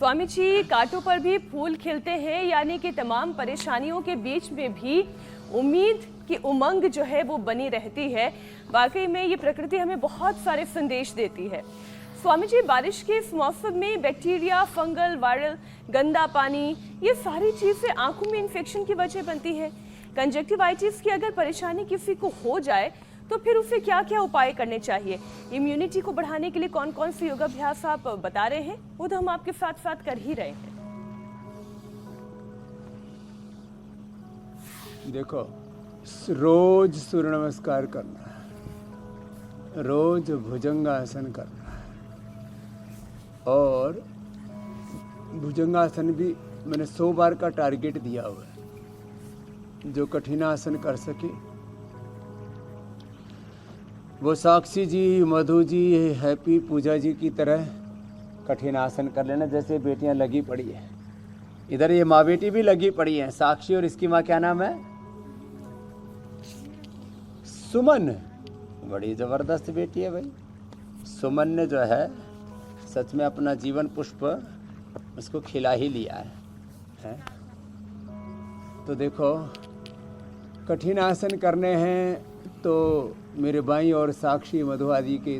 स्वामी जी, कांटों पर भी फूल खिलते हैं, यानी कि तमाम परेशानियों के बीच में भी उम्मीद की उमंग जो है वो बनी रहती है। वाकई में ये प्रकृति हमें बहुत सारे संदेश देती है। स्वामी जी, बारिश के इस मौसम में बैक्टीरिया, फंगल, वायरल, गंदा पानी, ये सारी चीजें आंखों में इन्फेक्शन की वजह बनती है। कंजक्टिवाइटिस की अगर परेशानी किसी को हो जाए तो फिर उसे क्या क्या उपाय करने चाहिए? इम्यूनिटी को बढ़ाने के लिए कौन कौन से योगाभ्यास आप बता रहे हैं, वो तो हम आपके साथ साथ कर ही रहे हैं। देखो, रोज सूर्य नमस्कार करना है, रोज भुजंगासन करना है, और भुजंगासन भी मैंने 100 बार का टारगेट दिया हुआ है। जो कठिन आसन कर सके वो साक्षी जी, मधु जी, हैप्पी, पूजा जी की तरह कठिन आसन कर लेना। जैसे बेटियां लगी पड़ी है, इधर ये माँ बेटी भी लगी पड़ी है, साक्षी और इसकी माँ क्या नाम है, सुमन। बड़ी जबरदस्त बेटी है भाई। सुमन ने जो है सच में अपना जीवन पुष्प उसको खिला ही लिया है? तो देखो, कठिन आसन करने हैं तो मेरे बाई और साक्षी, मधु आदि के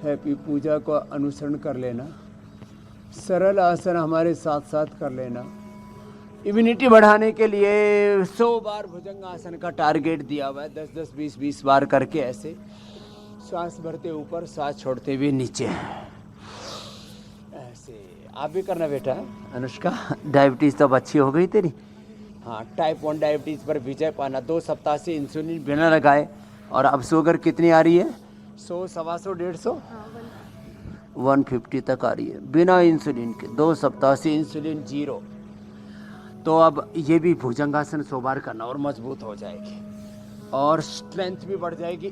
हैप्पी, पूजा को अनुसरण कर लेना। सरल आसन हमारे साथ साथ कर लेना। इम्यूनिटी बढ़ाने के लिए 100 बार भुजंग आसन का टारगेट दिया हुआ है। 10-10, 20-20 बार करके ऐसे सांस भरते ऊपर, सांस छोड़ते हुए नीचे, ऐसे आप भी करना बेटा। अनुष्का, डायबिटीज तो अब अच्छी हो गई तेरी? हाँ, टाइप 1 डायबिटीज पर विजय पाना। 2 सप्ताह से इंसुलिन बिना लगाए, और अब शुगर कितनी आ रही है? 100, 125, 150, 150 तक आ रही है बिना इंसुलिन के। 2 सप्ताह से इंसुलिन 0। तो अब ये भी भुजंगासन 100 बार करना और मजबूत हो जाएगी, और स्ट्रेंथ भी बढ़ जाएगी।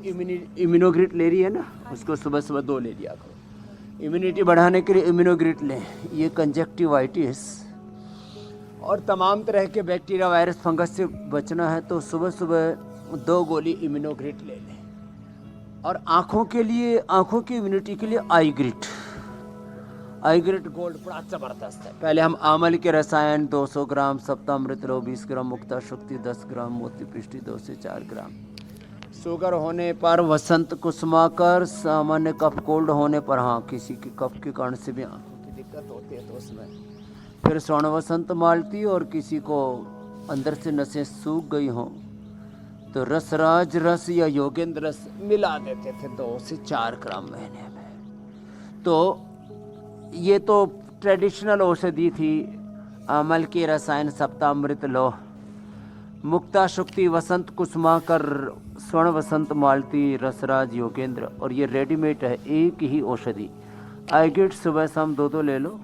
इम्यूनोग्रिट ले रही है ना, उसको सुबह सुबह 2 ले लिया करो। इम्यूनिटी बढ़ाने के लिए इम्यूनोग्रिट लें। ये कंजक्टिवाइटिस और तमाम तरह के बैक्टीरिया, वायरस, फंगस से बचना है तो सुबह सुबह 2 गोली इम्यूनोग्रिट ले लें। और आँखों के लिए, आँखों की इम्यूनिटी के लिए आईग्रिट गोल्ड बड़ा ज़बरदस्त है। पहले हम आमल के रसायन 200 ग्राम, सप्तामृत लो 20 ग्राम, मुक्ता शक्ति 10 ग्राम, मोती पृष्टि 2 से 4 ग्राम। शुगर होने पर वसंत कुसुमाकर, सामान्य कफ कोल्ड होने पर, हाँ किसी की कफ के कारण से भी आँखों की दिक्कत होती है तो उसमें फिर स्वर्ण वसंत मालती, और किसी को अंदर से नसें सूख गई हों तो रसराज रस या योगेंद्र रस मिला देते थे 2 से 4 ग्राम महीने में। तो ये तो ट्रेडिशनल औषधि थी। अमल के रसायन, सप्तामृत लो, मुक्ता शक्ति, वसंत कुसुमाकर, स्वर्ण वसंत मालती, रसराज, योगेंद्र, और ये रेडीमेड है, एक ही औषधि। आईग्रिट सुबह शाम 2-2 ले लो।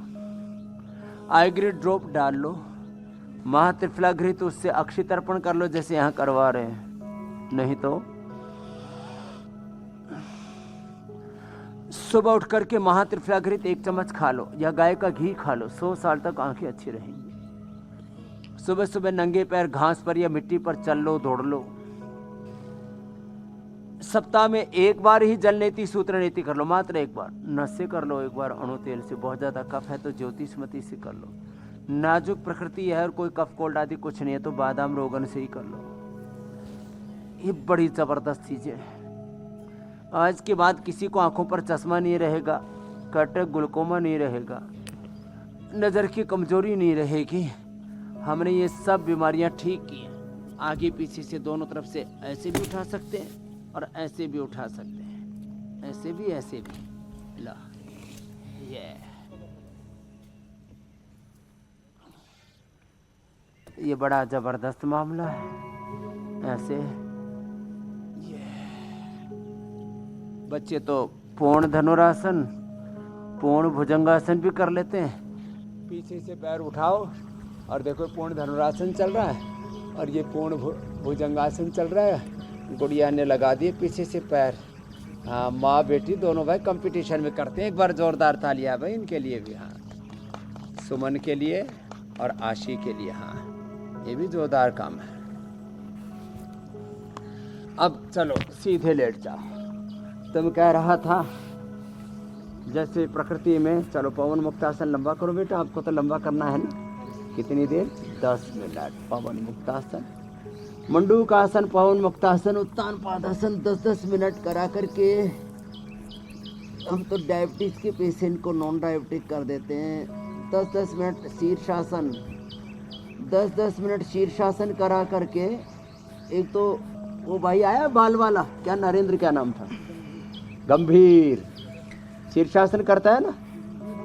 आईग्रिट ड्रॉप डाल लो। महात्रिफलाघृत, उससे अक्षय तर्पण कर लो जैसे यहाँ करवा रहे हैं। नहीं तो सुबह उठ करके महात्रिफलाघृत 1 चम्मच खा लो, या गाय का घी खा लो। 100 साल तक आंखें अच्छी रहेंगी। सुबह सुबह नंगे पैर घास पर या मिट्टी पर चल लो, दौड़ लो। सप्ताह में 1 बार ही जल नीति, सूत्र नीति कर लो, मात्र 1 बार। नस से कर लो 1 बार, अणु तेल से। बहुत ज्यादा कफ है तो ज्योतिषमती से कर लो। नाजुक प्रकृति है और कोई कफ कोल्ड आदि कुछ नहीं है तो बादाम रोगन से ही कर लो। ये बड़ी जबरदस्त चीजें हैं। आज के बाद किसी को आंखों पर चश्मा नहीं रहेगा, कटक ग्लूकोमा नहीं रहेगा, नज़र की कमजोरी नहीं रहेगी। हमने ये सब बीमारियां ठीक की हैं। आगे पीछे से, दोनों तरफ से, ऐसे भी उठा सकते हैं और ऐसे भी उठा सकते हैं, ऐसे भी, ऐसे भी। ला, ये बड़ा जबरदस्त मामला है। ऐसे बच्चे तो पूर्ण धनुरासन, पूर्ण भुजंगासन भी कर लेते हैं। पीछे से पैर उठाओ और देखो पूर्ण धनुरासन चल रहा है और ये पूर्ण भुजंगासन चल रहा है। गुड़िया ने लगा दिए पीछे से पैर। हाँ, माँ बेटी दोनों भाई कंपटीशन में करते हैं। एक बार जोरदार तालियां भाई इनके लिए भी। हाँ, सुमन के लिए और आशी के लिए। हाँ, ये भी जोरदार काम है। अब चलो सीधे लेट जाओ। तुम कह रहा था जैसे प्रकृति में, चलो पवन मुक्तासन लंबा करो बेटा, आपको तो लंबा करना है ना। कितनी देर? 10 मिनट पवन मुक्तासन। मंडूकासन, पवन मुक्तासन, उत्तान पादासन 10-10 मिनट करा करके हम तो डायबिटीज के पेशेंट को नॉन डायबिटिक कर देते हैं। 10-10 मिनट शीर्षासन, 10-10 मिनट शीर्षासन करा करके, एक तो वो भाई आया बाल वाला, क्या नरेंद्र क्या नाम था, गंभीर शीर्षासन करता है ना,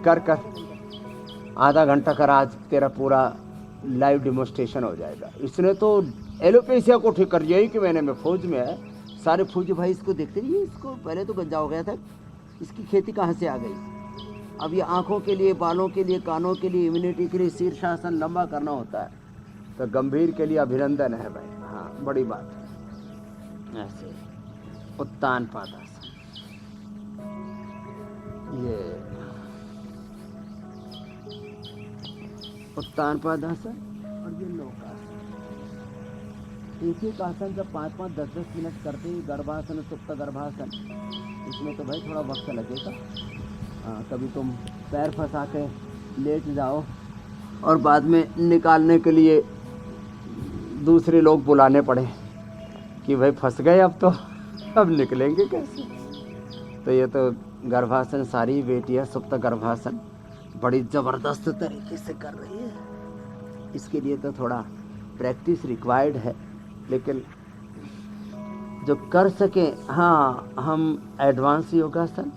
कर आधा घंटा कर, आज तेरा पूरा लाइव डेमोस्ट्रेशन हो जाएगा। इसने तो एलोपेशिया को ठीक कर दिया ही कि मैंने में फौज में है, सारे फौजी भाई इसको देखते नहीं, इसको पहले तो गंजा हो गया था, इसकी खेती कहाँ से आ गई। अब ये आँखों के लिए, बालों के लिए, कानों के लिए, इम्यूनिटी के लिए शीर्षासन लंबा करना होता है। तो गंभीर के लिए अभिनंदन है भाई, हाँ बड़ी बात है। ऐसे उत्तान पादासन, ये उत्तान पादासन और ये नौकासन। एक आसन जब 5-5, 10-10 मिनट करते हैं, गर्भासन, सुप्त गर्भासन, इसमें तो भाई थोड़ा वक्त लगेगा। कभी तुम पैर फंसा के लेट जाओ और बाद में निकालने के लिए दूसरे लोग बुलाने पड़े कि भाई फंस गए, अब निकलेंगे कैसे। तो ये तो गर्भासन सारी बेटियां सुप्त गर्भासन बड़ी ज़बरदस्त तरीके से कर रही है। इसके लिए तो थोड़ा प्रैक्टिस रिक्वायर्ड है, लेकिन जो कर सके। हाँ, हम एडवांस योगासन,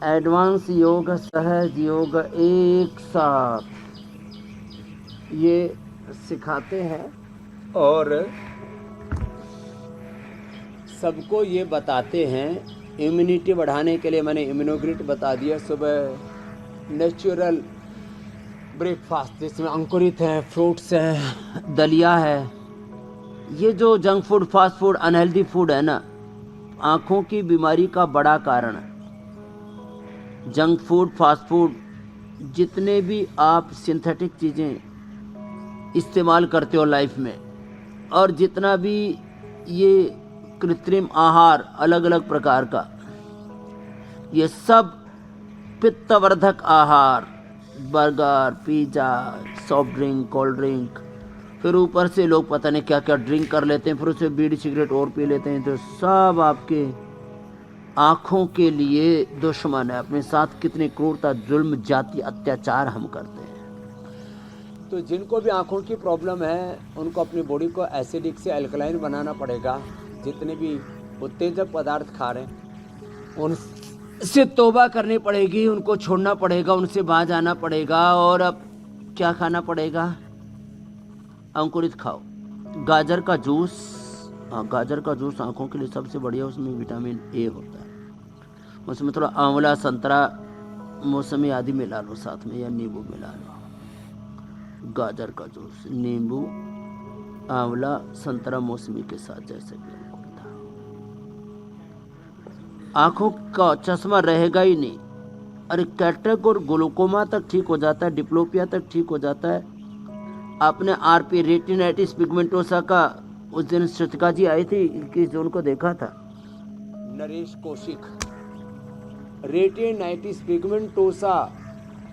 एडवांस योग, सहज योग एक साथ ये सिखाते हैं और सबको ये बताते हैं। इम्यूनिटी बढ़ाने के लिए मैंने इम्यूनोग्रिड बता दिया। सुबह नेचुरल ब्रेकफास्ट जिसमें अंकुरित है, फ्रूट्स हैं, दलिया है। ये जो junk food, fast food, unhealthy food है ना, आँखों की बीमारी का बड़ा कारण है। जंक फूड, फास्ट फूड, जितने भी आप सिंथेटिक चीज़ें इस्तेमाल करते हो लाइफ में, और जितना भी ये कृत्रिम आहार अलग अलग प्रकार का, ये सब पित्तवर्धक आहार, burger, pizza, soft drink, cold drink, फिर ऊपर से लोग पता नहीं क्या क्या ड्रिंक कर लेते हैं, फिर उससे बीड़ी सिगरेट और पी लेते हैं, तो सब आपके आँखों के लिए दुश्मन है। अपने साथ कितनी क्रूरता, जुल्म, जाति, अत्याचार हम करते हैं। तो जिनको भी आँखों की प्रॉब्लम है उनको अपनी बॉडी को एसिडिक से अल्कलाइन बनाना पड़ेगा। जितने भी उत्तेजक पदार्थ खा रहे हैं उनसे तौबा करनी पड़ेगी, उनको छोड़ना पड़ेगा, उनसे बाहर आना पड़ेगा। और अब क्या खाना पड़ेगा? अंकुरित खाओ। गाजर का जूस, हाँ गाजर का जूस आँखों के लिए सबसे बढ़िया, उसमें विटामिन ए होता है। उसमें थोड़ा आंवला, संतरा, मौसमी आदि मिला लो साथ में, या नींबू मिला लो। गाजर का जूस, नींबू, आंवला, संतरा, मौसमी के साथ, जैसे कि आँखों का चश्मा रहेगा ही नहीं। अरे कैटरेक्ट और ग्लूकोमा तक ठीक हो जाता है, डिप्लोपिया तक ठीक हो जाता है। आपने आरपी, रेटिनाइटिस पिगमेंटोसा का उस दिन श्रुतिका जी आई थी, इनकी जोन को देखा था, नरेश कौशिक। रेटिनाइटिस पिगमेंटोसा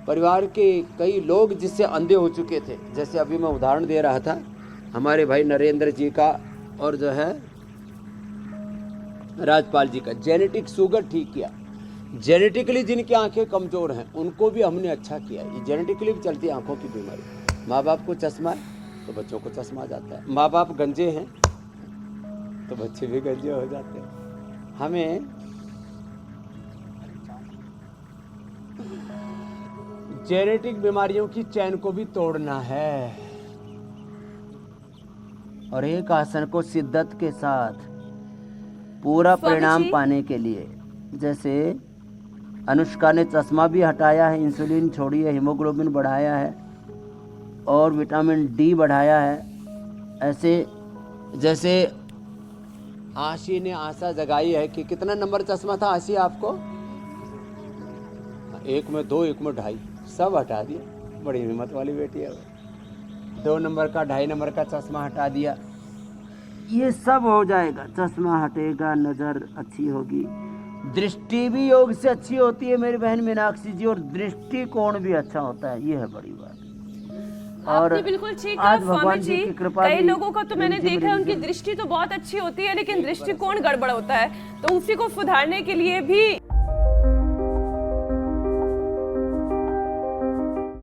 परिवार के कई लोग जिससे अंधे हो चुके थे, जैसे अभी मैं उदाहरण दे रहा था हमारे भाई नरेंद्र जी का, और जो है राजपाल जी का, जेनेटिक शुगर ठीक किया। जेनेटिकली जिनकी आंखें कमजोर हैं उनको भी हमने अच्छा किया। ये जेनेटिकली भी चलती है आंखों की बीमारी। माँ बाप को चश्मा है तो बच्चों को चश्मा आ जाता है, माँ बाप गंजे हैं तो बच्चे भी गंजे हो जाते हैं। हमें जेनेटिक बीमारियों की चैन को भी तोड़ना है, और एक आसन को शिद्दत के साथ पूरा परिणाम पाने के लिए, जैसे अनुष्का ने चश्मा भी हटाया है, इंसुलिन छोड़ी है, हीमोग्लोबिन बढ़ाया है और विटामिन डी बढ़ाया है। ऐसे जैसे आशी ने आशा जगाई है कि कितना नंबर चश्मा था आशी आपको? 1 में 2, 1 में 2.5, सब हटा दिया। बड़ी हिम्मत वाली बेटी है। 2 नंबर का, 2.5 नंबर का चश्मा हटा दिया। ये सब हो जाएगा, चश्मा हटेगा, नज़र अच्छी होगी, दृष्टि भी योग से अच्छी होती है मेरी बहन मीनाक्षी जी, और दृष्टिकोण भी अच्छा होता है, ये है बड़ी बात। और आपने बिल्कुल ठीक कहा आज स्वामी भगवान जी। जी की कृपा कई भी लोगों को तो मैंने रिमझिम देखा है उनकी रिमझिम। दृष्टि तो बहुत अच्छी होती है लेकिन दृष्टिकोण गड़बड़ होता है, तो उसी को सुधारने के लिए भी